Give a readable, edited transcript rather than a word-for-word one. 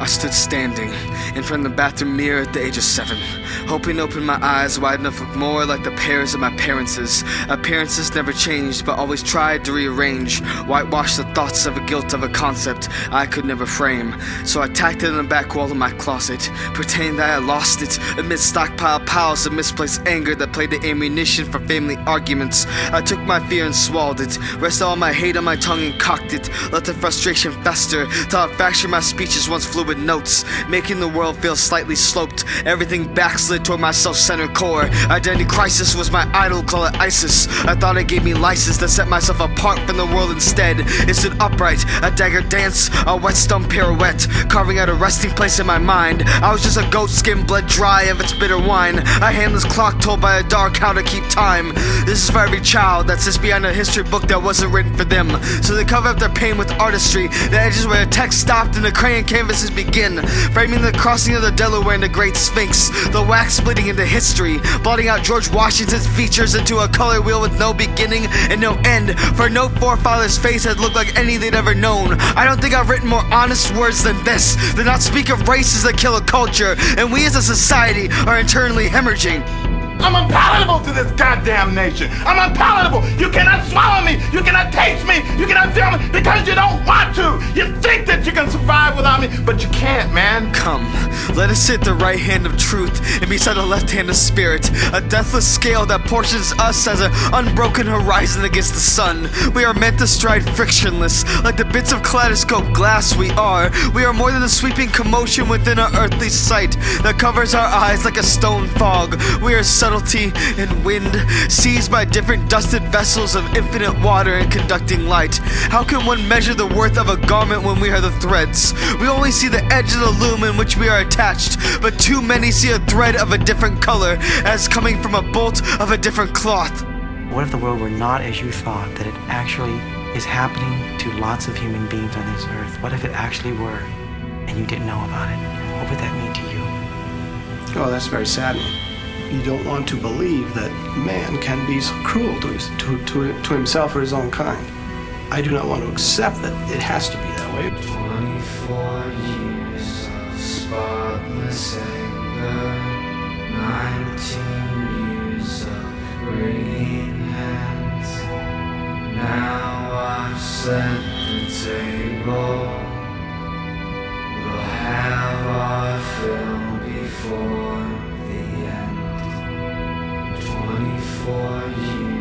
I stood standing in front of the bathroom mirror at the age of 7, hoping to open my eyes wide enough to look more like the pairs of my parents'. Appearances never changed, but always tried to rearrange, whitewash the thoughts of a guilt of a concept I could never frame. So I tacked it on the back wall of my closet, pretending that I lost it amid stockpile piles of misplaced anger that played the ammunition for family arguments. I took my fear and swallowed it, rested all my hate on my tongue and cocked it, let the frustration fester till I fractured my speeches once fluid notes, making the world feel slightly sloped. Everything backslid toward my self-centered core. Identity crisis was my idol, call it ISIS. I thought it gave me license to set myself apart from the world. Instead, it stood upright, a dagger dance, a whetstone pirouette, carving out a resting place in my mind. I was just a goat skin bled dry of its bitter wine, a handless clock told by a dark how to keep time. This is for every child that sits behind a history book that wasn't written for them, so they cover up their pain with artistry, the edges where the text stopped and the crayon canvases begin, framing the crossing of the Delaware and the Great Sphinx, the wax splitting into history, blotting out George Washington's features into a color wheel with no beginning and no end, for no forefather's face had looked like any they'd ever known. I don't think I've written more honest words than this, to not speak of races that kill a culture, and we as a society are internally hemorrhaging. I'm unpalatable to this goddamn nation. I'm unpalatable. You cannot swallow me. You cannot taste me. You cannot feel me because you don't want to. You think that you can survive without me, but you can't, man. Come, let us sit the right hand of truth and beside the left hand of spirit, a deathless scale that portions us as an unbroken horizon against the sun. We are meant to stride frictionless, like the bits of kaleidoscope glass we are. We are more than the sweeping commotion within our earthly sight that covers our eyes like a stone fog. We are subtlety and wind, seized by different dusted vessels of infinite water and conducting light. How can one measure the worth of a garment when we are the threads? We only see the edge of the loom in which we are attached, but too many see a thread of a different color as coming from a bolt of a different cloth. What if the world were not as you thought, that it actually is happening to lots of human beings on this earth? What if it actually were, and you didn't know about it? What would that mean to you? Oh, that's very saddening. You don't want to believe that man can be so cruel to himself or his own kind. I do not want to accept that it has to be that way. 24 years of spotless anger, 19 years of wringing hands. Now I've set the table, we'll have our fill before the end. 24 years